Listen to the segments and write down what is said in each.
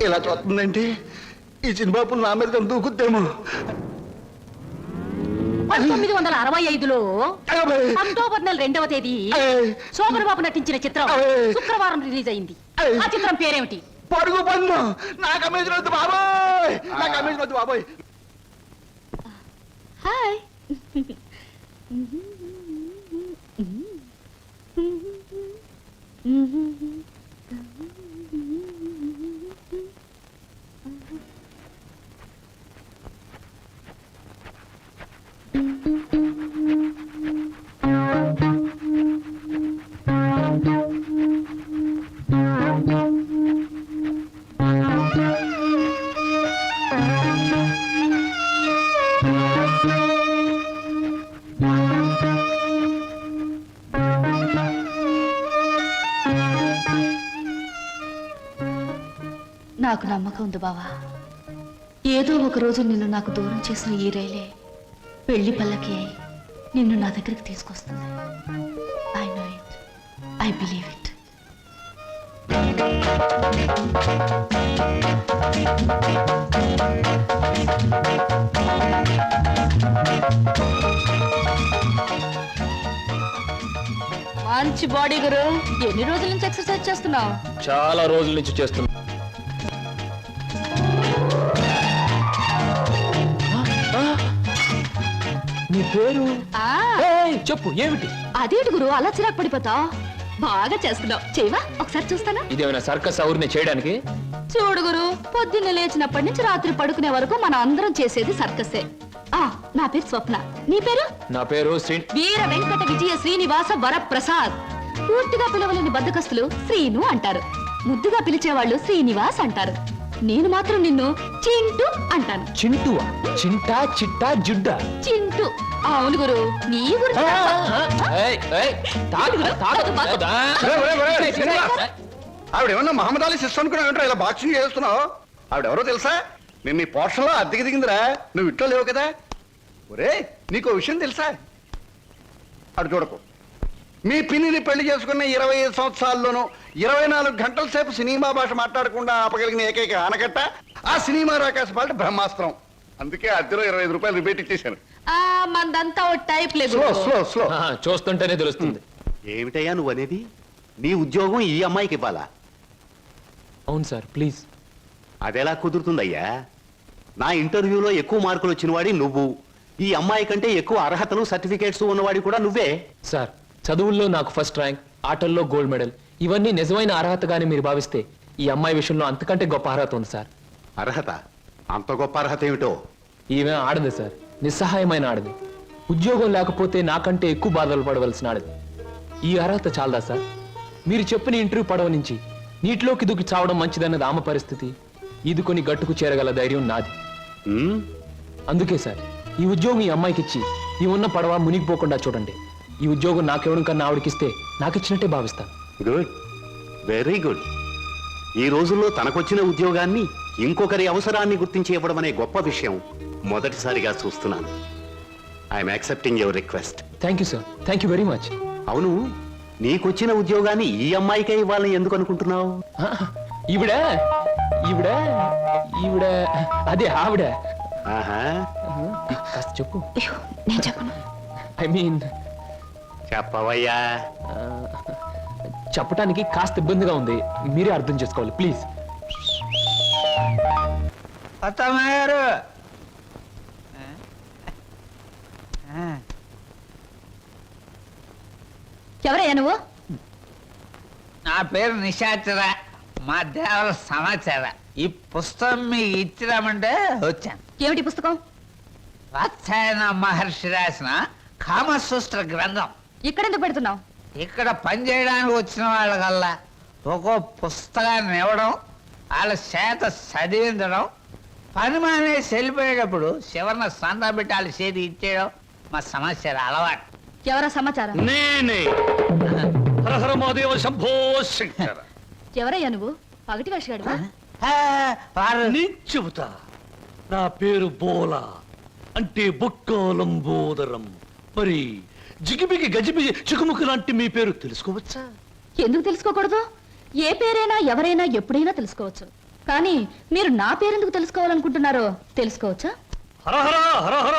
ఇలా చూస్తుందంటే ఈ చిన్నబాబులు నా మీద దూకుద్దేమో. 1965లో అక్టోబర్ నెల 2వ తేదీ శోభన్ బాబు నటించిన చిత్రం శుక్రవారం రిలీజ్ అయింది. ఆ చిత్రం పేరేమిటి? పడుగు పన్ను. నాకు అమేజన్ వద్దు బాబోయ్, నాకు అమేజన్ వద్దు బాబోయ్. హాయ్. నాకు నమ్మకం ఉంది బావా, ఏదో ఒక రోజు నిన్ను నాకు దూరం చేసిన ఈ రైలే పెళ్లి పల్లకి అయి నిన్ను నా దగ్గరికి తీసుకొస్తుంది. I know it, I believe it. మంచి బాడీ గురు. ఎన్ని రోజుల నుంచి ఎక్సర్సైజ్ చేస్తున్నావు? చాలా రోజుల నుంచి చేస్తున్నా. నీ పేరు చెప్పు, ఏమిటి? అదేంటి గురు అలా చిరాకు పడిపోతావు? బాగా చేస్తున్నావు, చేయవా? ఒకసారి చూస్తానా? ఇదేమైనా సర్కస్ ఔర్ని చేయడానికి? చూడు గురు, పొద్దున్న లేచినప్పటి నుంచి రాత్రి పడుకునే వరకు మనం అందరం చేసేది సర్కసే. నా పేరు స్వప్న. నీ పేరు? నా పేరు వీర వెంకట విజయ శ్రీనివాస వరప్రసాద్. పూర్తిగా పిలవలేని బద్దకస్తులు శ్రీను అంటారు, ముద్దుగా పిలిచేవాళ్ళు శ్రీనివాస్ అంటారు. నేను మాత్రం నిన్ను చింటూ అంటాను. చింటువా? చింటా, చిట్టా, జుడ్డా? చింటూ. అవును గురు, నీ గురించి ఆవిడేమన్నా మహమ్మద్ అలీ సిస్టర్ అనుకున్నావు, ఇలా బాక్సింగ్ చేస్తున్నావు? ఆవిడెవరో తెలుసా? మేము మీ పోర్షన్లో అద్దెకి దిగిందిరా, నువ్వు ఇంట్లో లేవు కదా. ఒరే, నీకు విషయం తెలుసా? అటు చూడకు. మీ పిన్నిని పెళ్లి చేసుకున్న 25 సంవత్సరాల్లోనూ 24 గంటల సేపు సినిమా భాష మాట్లాడకుండా ఆపగలిగిన ఏకైక ఆనకట్ట ఆ సినిమా రాకాశ పాట బ్రహ్మాస్త్రం. అందుకే అద్దెలో 25 రూపాయలు రిబేట్ ఇచ్చేశాను. మందంతా టైప్ లేదు. చూస్తుంటేనే తెలుస్తుంది. ఏమిటయ్యా నువ్వు అనేది? నీ ఉద్యోగం ఈ అమ్మాయికి ఇవ్వాలా? అవును సార్, ప్లీజ్. అదెలా కుదురుతుందయ్యా? నా ఇంటర్వ్యూలో ఎక్కువ మార్కులు వచ్చినవాడి నువ్వు, ఈ అమ్మాయి కంటే ఎక్కువ అర్హతలు సర్టిఫికేట్స్ ఉన్నవాడి కూడా నువ్వే. సార్, చదువుల్లో నాకు ఫస్ట్ ర్యాంక్, ఆటల్లో గోల్డ్ మెడల్, ఇవన్నీ నిజమైన అర్హతగానే మీరు భావిస్తే ఈ అమ్మాయి విషయంలో అంతకంటే గొప్ప అర్హత ఉంది సార్. అర్హత? అంత గొప్ప అర్హత ఏమిటో? ఈమె ఆడదు సార్, నిస్సహాయమైన ఆడది. ఉద్యోగం లేకపోతే నాకంటే ఎక్కువ బాధలు పడవలసిన ఆడది. ఈ అర్హత చాలదా సార్? మీరు చెప్పిన ఇంటర్వ్యూ పడవ నుంచి నీటిలోకి దూకి చావడం మంచిదన్నది ఆమె పరిస్థితి. ఈదుకొని గట్టుకు చేరగల ధైర్యం నాది. అందుకే సార్, ఈ ఉద్యోగం ఈ అమ్మాయికి ఇచ్చి ఈ ఉన్న పడవ మునిగిపోకుండా చూడండి. ఈ ఉద్యోగం నాకెవడం కన్నా ఆవిడకిస్తే నాకిచ్చినట్టే భావిస్తాను. Good, very good. ఈ రోజుల్లో తనకొచ్చిన ఉద్యోగాన్ని ఇంకొకరి అవసరాన్ని గుర్తించి ఇవ్వడం అనే గొప్ప విషయం మొదటిసారిగా చూస్తున్నాను. I'm accepting your request. Thank you sir, thank you very much. అవును, నీకొచ్చిన ఉద్యోగాన్ని ఈ అమ్మాయికే ఇవ్వాలని ఎందుకు అనుకుంటున్నావు? ఈవిడ ఈవిడ ఈవిడ అదే ఆవిడ. కాస్త చెప్పు. నేను చెప్పను. ఐ మీన్ చెప్పవయ్యా. చెప్పటానికి కాస్త ఇబ్బందిగా ఉంది, మీరే అర్థం చేసుకోవాలి ప్లీజ్. అత్తమ్మారు, ఎవరయ్యా నువ్వు? నా పేరు నిశాచర, మా దేవర సమాచార. ఈ పుస్తకం మీకు ఇచ్చిరామంటే వచ్చాను. ఏమిటి పుస్తకం? వాత్సాయన మహర్షి రాసిన కామసూత్ర గ్రంథం. ఇక్కడెందుకు పెడుతున్నావు? ఇక్కడ పనిచేయడానికి వచ్చిన వాళ్ళకల్లా ఒక్కో పుస్తకాన్ని ఇవ్వడం, వాళ్ళ చేత చదివించడం, పని మానేసి వెళ్ళిపోయేటప్పుడు చివరిన సంతా పెట్టి వాళ్ళ చేతి ఇచ్చేయడం మా సమస్య అలవాటు. ఎవరా సమాచారం? నేనే హరహరమహాదేవ శంభో శంకర. ఎవరయ్యా నువ్వు? పగటి వేషగాడువా? నేను చెబుతా. నా పేరు బోలా, అంటే బొక్కోలంబోదరం. మరి జిగిబిగి గజిబిగి చికుముకు లాంటి మీ పేరు తెలుసుకోవచ్చా? ఎందుకు తెలుసుకోకూడదు? ఏ పేరైనా ఎవరైనా ఎప్పుడైనా తెలుసుకోవచ్చు. కానీ మీరు నా పేరెందుకు తెలుసుకోవాలనుకుంటున్నారో తెలుసుకోవచ్చా? హర హర హర హర.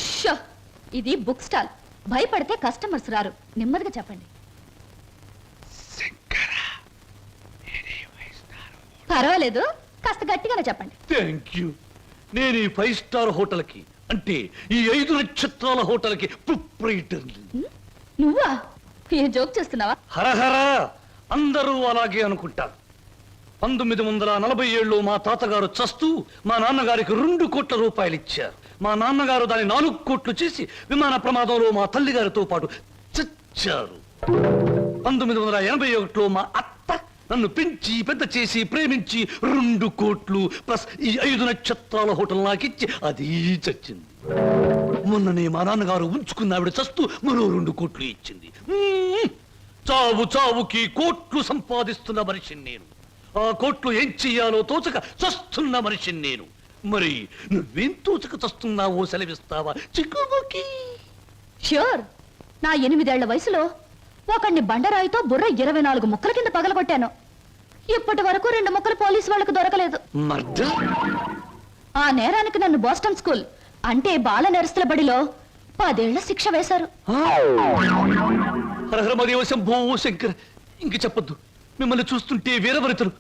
షో! ఇది బుక్ స్టాల్. భయపడితే కస్టమర్స్ రారు. నెమ్మదిగా చెప్పండి. పర్వాలేదు, కాస్త గట్టిగానే చెప్పండి. Thank you. నేను ఈ 5 స్టార్ హోటల్కి అంటే ఈ 5 నక్షత్రాల హోటల్కి ప్రొప్రైటర్ని. నువ్వా? ఏ జోక్ చేస్తున్నావా? హరహర. అందరూ అలాగే అనుకుంటారు. 1947లో మా తాతగారు చస్తూ మా నాన్నగారికి 2 కోట్ల రూపాయలు ఇచ్చారు. మా నాన్నగారు దాన్ని 4 కోట్లు చేసి విమాన ప్రమాదంలో మా తల్లిగారితో పాటు చచ్చారు. 1981లో మా అత్త నన్ను పెంచి పెద్ద చేసి ప్రేమించి 2 కోట్లు ప్లస్ ఈ 5 నక్షత్రాల హోటల్ నాకిచ్చి అది చచ్చింది. మొన్ననే మా నాన్నగారు ఉంచుకున్న ఆవిడ చస్తూ మరో 2 కోట్లు ఇచ్చింది. చావు చావుకి కోట్లు సంపాదిస్తున్న మనిషిని నేను. ఆ కోట్లు ఏం చెయ్యాలో తోచక చస్తున్న మనిషిని నేను. మరి నువ్వేం తోచక చస్తున్నావో సెలవిస్తావా చిక్కుముకి? ష్యూర్. నా 8 ఏళ్ల వయసులో ఒకడిని బండరాయితో బుర్ర 24 ముక్కల కింద పగలగొట్టాను. ఇప్పటి వరకు 2 ముక్కలు పోలీసు వాళ్ళకు దొరకలేదు. మర్డర్? ఆ నేరానికి నన్ను బోస్టన్ స్కూల్ అంటే బాల నెరస్తుల బడిలో 10 ఏళ్ల శిక్ష వేశారు. హరహరమదేవ శంభో శంకర్. ఇంక చెప్పొద్దు. మిమ్మల్ని చూస్తుంటే వీరవరితలు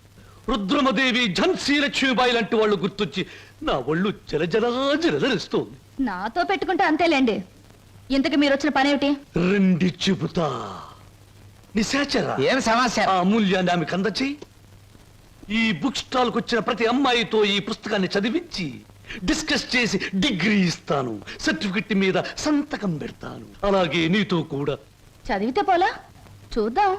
రుద్రమదేవి ఝన్సీ లక్ష్మీబాయి లాంటి వాళ్ళు గుర్తొచ్చి నా ఒళ్ళు జలజలరిస్తోంది. నాతో పెట్టుకుంటే అంతేలేండి. ఇంతకు మీరు వచ్చిన పనేమిటి? రండి చెబుతా. నిశాచర ఏం సమస్య? ఆ అమూల్యాన్ని ఆమెకు అందచేయి. ఈ బుక్ స్టాల్ కు వచ్చిన ప్రతి అమ్మాయితో ఈ పుస్తకాన్ని చదివించి డిస్కస్ చేసి డిగ్రీ ఇస్తాను. సర్టిఫికెట్ మీద సంతకం పెడతాను. అలాగే నీతో కూడా. చదివితే పోలా? చూద్దాం.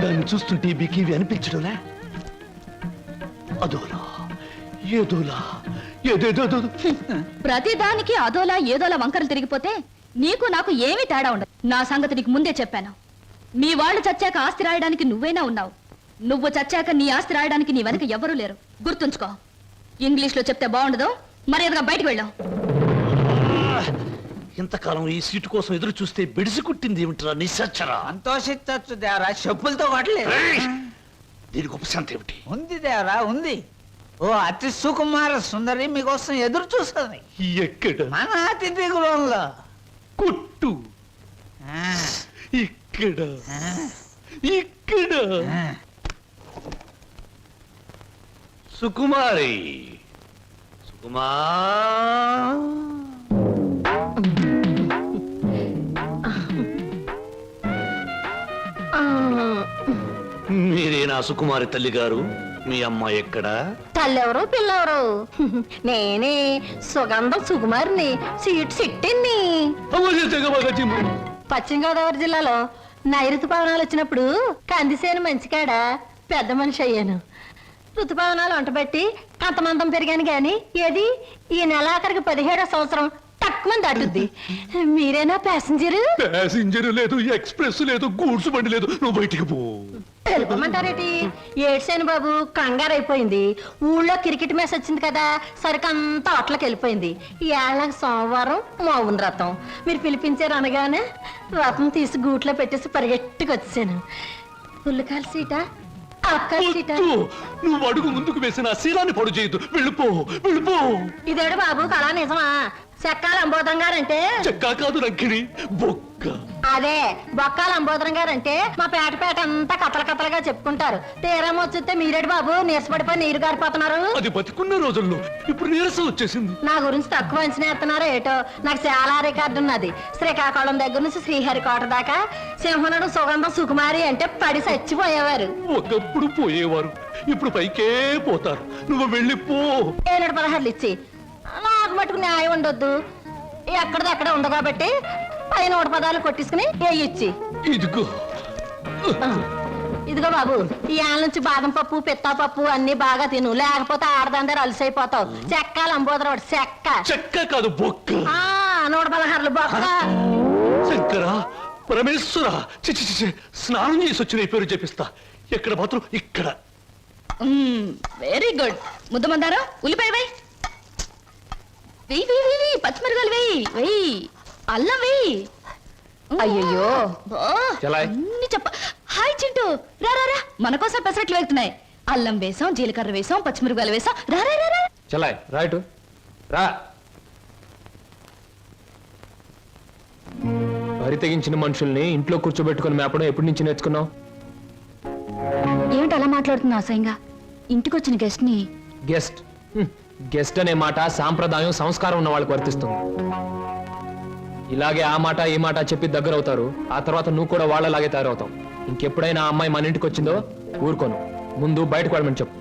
దాన్ని చూస్తుంటే మీకు అనిపించడంలే? అదోలా ఏదోలా ఏదేదో. ప్రతి దానికి అదోలా ఏదోలా వంకరలు తిరిగిపోతే నీకు నాకు ఏమీ తేడా ఉండదు. నా సంగతి నీకు ముందే చెప్పాను. మీ వాళ్ళు చచ్చాక ఆస్తి రాయడానికి నువ్వైనా ఉన్నావు. నువ్వు చచ్చాక నీ ఆస్తి రాయడానికి నీ వెనక ఎవరూ లేరు. గుర్తుంచుకో. ఇంగ్లీష్ లో చెప్తే బాగుండదు. మర్యాదగా బయటకు వెళ్ళాం. ఇంతకాలం ఈ సీటు కోసం ఎదురు చూస్తే బెడిసి కుట్టింది ఏమిట్రా నిశాచరా? సంతోషించచ్చు దేవరా, చెప్పులతో కొట్టలేదు. దీనికి ఉపశాంతి ఏమిటి? ఉంది దేవరా, ఉంది. ఓ అతి సుకుమార సుందరి మీకోసం ఎదురు చూస్తుంది ఎక్కడ? మన అతిథి గృహంలో. కొట్టు. ఆ, ఇక్కడ ఆ, ఇక్కడ. ఆ. సుకుమారి, సుకుమా. మీరే నా సుకుమారి తల్లి గారు. మీ అమ్మ ఎక్కడా? తల్లెవరు పిల్లెవరు? నేనే సుగంధం సుకుమారిని, సీట్ సిట్టిని. పశ్చిమ గోదావరి జిల్లాలో నైరుతు పవనాలు వచ్చినప్పుడు కందిసేను మంచికాడ పెద్ద మనిషి అయ్యాను. ఋతుపవనాలు వంటబెట్టి కంతమందం పెరిగాను గాని ఏది ఈ నెలాఖరికి 17వ సంవత్సరం తక్కువ దాటుద్ది. మీరేనా ప్యాసింజరు? ప్యాసింజర్ లేదు, ఎక్స్ప్రెస్ లేదు, గూడ్స్ బండి లేదు. నువ్వు బయటికి పో. వెళ్ళిపోమంటారేటి? ఏడ్సేను బాబు, కంగారు అయిపోయింది. ఊళ్ళో క్రికెట్ మ్యాచ్ వచ్చింది కదా, సరికంతా అట్లకి వెళ్ళిపోయింది. ఈ ఏళ్ళకి సోమవారం మౌన రథం. మీరు పిలిపించారు అనగానే రథం తీసి గూట్లో పెట్టేసి పరిగెట్టుకు వచ్చాను. పుల్లకాల సీట, అక్కల సీట. వద్దు. నువ్వు అడుగు ముందుకు వేసిన ఆ శీలాన్ని పొడు చేయొద్దు. వెళ్ళిపో, వెళ్ళిపో. ఇదేడు బాబు కళా నిజమా? చెక్కాల అంబోధరం గారంటే చెక్కా కాదు రంకిణి, బొక్క. అదే బొక్కాల అంబోధరం గారంటే మా పేట అంతా కథలుగా చెప్పుకుంటారు. తీరం వచ్చితే మీరేడు బాబు నీరసపడిపోయి నీరు గారిపోతున్నారు. అది బతికున్న రోజుల్లో, ఇప్పుడు నీరసం వచ్చేసింది. నా గురించి తక్కువ అంచనా ఎత్తున్నారో ఏటో. నాకు చాలా రికార్డు ఉన్నది. శ్రీకాకుళం దగ్గర నుంచి శ్రీహరికోట దాకా సింహనుడు సుగంధం సుకుమారి అంటే పడి చచ్చిపోయేవారు. ఒకప్పుడు పోయేవారు, ఇప్పుడు పైకే పోతారు. నువ్వు వెళ్ళిపో. 716 ఇచ్చి నాకు మటుకు న్యాయం ఉండొద్దు. ఎక్కడిది అక్కడ ఉంది కాబట్టి పైన 110 కొట్టించుకుని ఇచ్చి. ఇదిగో. ఇదిగో బాబు, ఈ ఆళ్ళ నుంచి బాదం పప్పు పిత్తా పప్పు అన్ని బాగా తిను, లేకపోతే ఆడదందరూ అలసైపోతావు. చెక్క లంబోదర చెక్క. చెక్క కాదు, బొక్క. 116 బొక్క. శంకర, పరమేశ్వర, చిచి చిచి, స్నానం చేసి వచ్చిన ఈ పేరు చెప్పిస్తా. ఎక్కడ మాత్రం ఇక్కడ. Very good. ముద్దమందారా, ఉల్లిపాయ వేయ్. వెయ్యి వెయ్యి వెయ్యి వెయ్యి పచ్చిమిరకాయలు వెయ్యి వెయ్యి అల్లం వెయ్యి అయ్యయ్యో. చలాయ్. అన్ని చెప్ప హాయ్ చింటూ రా రా రా మన కోసం పెసరట్లు వెళ్తున్నాయి అల్లం వేసాం జీలకర్ర వేసాం పచ్చిమిరకాయలు వేసాం రా రా రా రా చలాయ్ రైట్ రా. వరి తెగించిన మనుషుల్ని ఇంట్లో కూర్చోబెట్టుకుని మేపడం ఎప్పటి నుంచి నేర్చుకున్నావు? ఏమిటి అలా మాట్లాడుతున్నా అసహ్యంగా ఇంటికి వచ్చిన గెస్ట్ ని గెస్ట్ గెస్ట్ అనే మాట సాంప్రదాయం సంస్కారం ఉన్న వాళ్ళకి వర్తిస్తుంది. ఇలాగే ఆ మాట ఈ మాట చెప్పి దగ్గర అవుతారు. ఆ తర్వాత నువ్వు కూడా వాళ్ళలాగే తయారవుతావు. ఇంకెప్పుడైనా ఆ అమ్మాయి మన ఇంటికి వచ్చిందో ఊరుకోను. ముందు బయటకు వెళ్ళమని చెప్పు.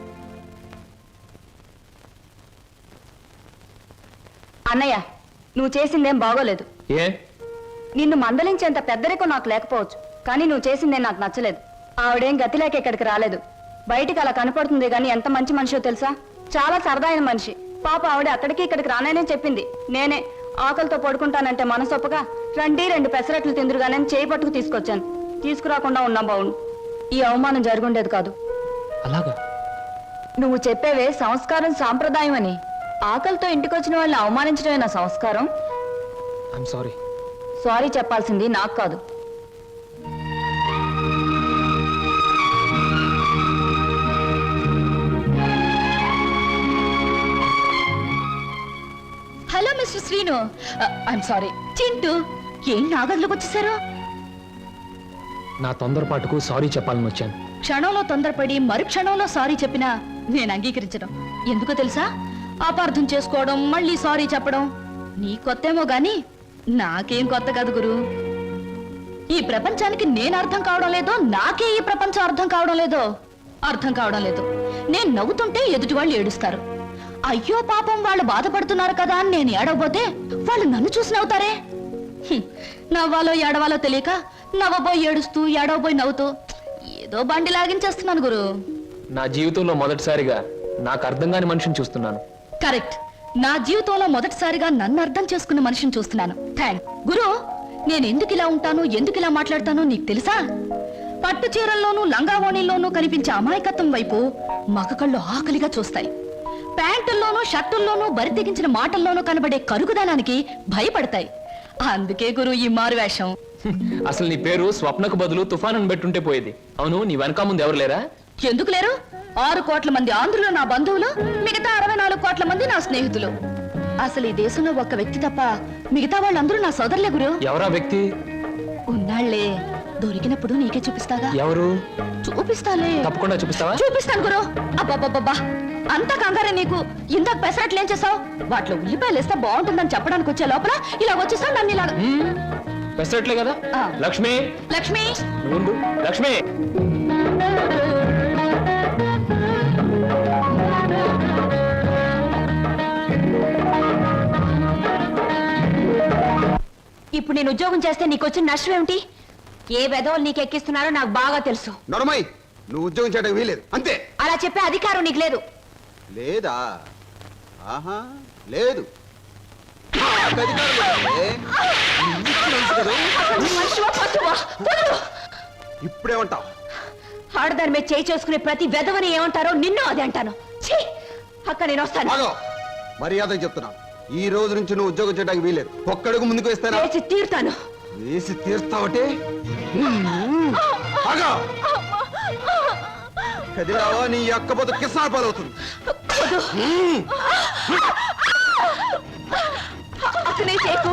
అన్నయ్య, నువ్వు చేసిందేం బాగోలేదు. ఏ? నిన్ను మందలించేంత పెద్దరికం నాకు లేకపోవచ్చు, కానీ నువ్వు చేసిందేం నాకు నచ్చలేదు. ఆవిడేం గతి లేక ఇక్కడికి రాలేదు. బయటికి అలా కనపడుతుంది గాని ఎంత మంచి మనిషో తెలుసా? చాలా సరదాయిన మనిషి. పాప ఆవిడ అక్కడికి ఇక్కడికి రాననే చెప్పింది. నేనే ఆకలితో పడుకుంటానంటే మనసొప్పగా రండి 2 పెసరట్లు తిందురుగానే చేయి పట్టుకు తీసుకొచ్చాను. తీసుకురాకుండా ఉన్నా బావును. ఈ అవమానం జరుగుండేది కాదు. అలాగా? నువ్వు చెప్పేవే సంస్కారం సాంప్రదాయం అని. ఆకలితో ఇంటికొచ్చిన వాళ్ళని అవమానించడమే నా సంస్కారం. I'm sorry. సారీ చెప్పాల్సింది నాకు కాదు. Hello mister Srinu I'm sorry Chintu ఏం నా గదిలోకి వచ్చేసారు? నా తొందరపాటుకు సారీ చెప్పాలని వచ్చాను. క్షణంలో తొందరపడి మరు క్షణంలో సారీ చెప్పినా నేను అంగీకరించడం. ఎందుకో తెలుసా? అపార్థం చేసుకోవడం, మళ్ళీ సారీ చెప్పడం నీ కొత్తేమో గాని నాకేం కొత్త కాదు గురు. ఈ ప్రపంచానికి నేను అర్థం కావడం లేదో, నాకే ఈ ప్రపంచం అర్థం కావడం లేదో. అర్థం కావడం లేదు. నేను నవ్వుతుంటే ఎదుటి వాళ్ళు ఏడుస్తారు. అయ్యో పాపం వాళ్ళు బాధపడుతున్నారు కదా అని నేను ఏడవబోతే వాళ్ళు నన్ను చూసి నవ్వుతారే. నవ్వాలో ఏడవాలో తెలియక నవ్వబోయి ఏడుస్తూ ఏడవబోయి నవ్వుతూ ఏదో బండి లాగించేస్తున్నాను గురు. నా జీవితంలో మొదటిసారిగా నాకు అర్థం కాని మనిషిని చూస్తున్నాను. కరెక్ట్. నా జీవితంలో మొదటిసారిగా నన్ను అర్థం చేసుకున్న మనిషిని చూస్తున్నాను. థ్యాంక్ గురు. నేను ఎందుకు ఇలా ఉంటాను, ఎందుకు ఇలా మాట్లాడతానో నీకు తెలుసా? పట్టు చీరల్లోనూ లంగావోణీల్లోనూ కనిపించే అమాయకత్వం వైపు మగ కళ్ళు ఆకలిగా చూస్తాయి. ప్యాంటుల్లోనూ షర్టుల్లోనూ బరి తెగించిన మాటల్లోనూ కనబడే కరుకుదనానికి భయపడతాయి. అందుకే గురు ఈ మారు వేషం. అసలు నీ పేరు స్వప్నకు బదులు తుఫాన్ అని పెట్టుంటే పోయేది. అవును, నీ వెనక ముందు ఎవరు లేరా? ఎందుకు లేరు? 6 కోట్ల మంది ఆంధ్రులు నా బంధువులు, మిగతా 64 కోట్ల మంది నా స్నేహితులు. అసలు ఈ దేశంలో ఒక్క వ్యక్తి తప్ప మిగతా వాళ్ళందరూ నా సోదరులే గురు. ఎవరా వ్యక్తి? ఉన్నాళ్లే, దొరికినప్పుడు నీకే చూపిస్తాగా. ఎవరు? చూపిస్తాలే. తప్పకుండా చూపిస్తావా? చూపిస్తాను గురు. అబ్బబ్బబ్బబ్బా, అంత కంగారే నీకు? ఇందాక పెసరట్లు ఏం చేసావు? వాటిలో ఉల్లిపాయలు వేస్తే బాగుంటుందని చెప్పడానికి వచ్చే లోపల ఇలా వచ్చేసావు నన్ను ఇలా. పెసరట్లే కదా? ఆ. లక్ష్మి, లక్ష్మి, నువ్వు ఉండు. లక్ష్మి, ఇప్పుడు నేను ఉద్యోగం చేస్తే నీకు వచ్చిన నష్టం ఏమిటి? ఏ వెధవలు నీకు ఎక్కిస్తున్నారో నాకు బాగా తెలుసు. నడమై, నువ్వు ఉద్యోగం చేయడం వీలేదు అంతే. అలా చెప్పే అధికారం నీకు లేదు. లేదా? ఆహా, లేదు. నాకు అధికారం లేదే. నీకు తెలుసు కదా. మనిషివా, పశువా? వదలు. ఇప్పుడేమంటావు? ఆడదాని మీద చేయి చేసుకునే ప్రతి వెధవని ఏమంటారో నిన్ను అదే అంటాను. ఛీ! అక్క నేను వస్తాను. ఆగో, మర్యాద చెప్తున్నాను. ఈ రోజు నుంచి నువ్వు ఉద్యోగం చేయడానికి వీలేదు. ఒక్కడుగు ముందుకు వేస్తానా? వేసి తీరుతాను. వేసి తీర్తావటే? ఆగో, కదిరావా నీ అక్క బతుకు కిసాన పాలవుతుంది. అక్కనే చేయకు.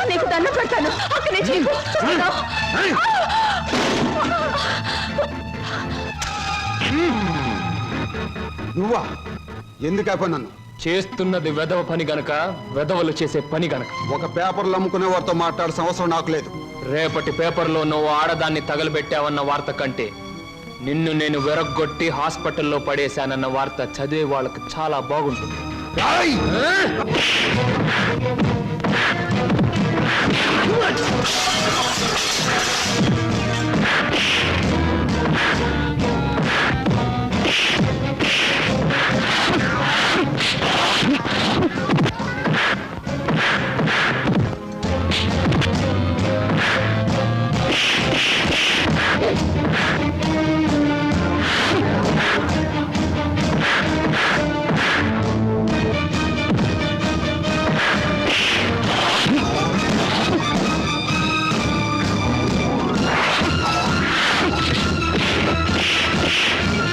నీకు దండం పెడతాను. అక్కనే చేయకు. నువ్వా? ఎందుకు అయిపోయి నన్ను? చేస్తున్నది వెధవ పని గనక, వెధవలు చేసే పని గనక. ఒక పేపర్లు అమ్ముకునే వారితో మాట్లాడాల్సిన అవసరం నాకు లేదు. రేపటి పేపర్లో నువ్వు ఆడదాన్ని తగలబెట్టావన్న వార్త కంటే నిన్ను నేను వెరగొట్టి హాస్పిటల్లో పడేశానన్న వార్త చదివే వాళ్ళకి చాలా బాగుంటుంది. ఏయ్!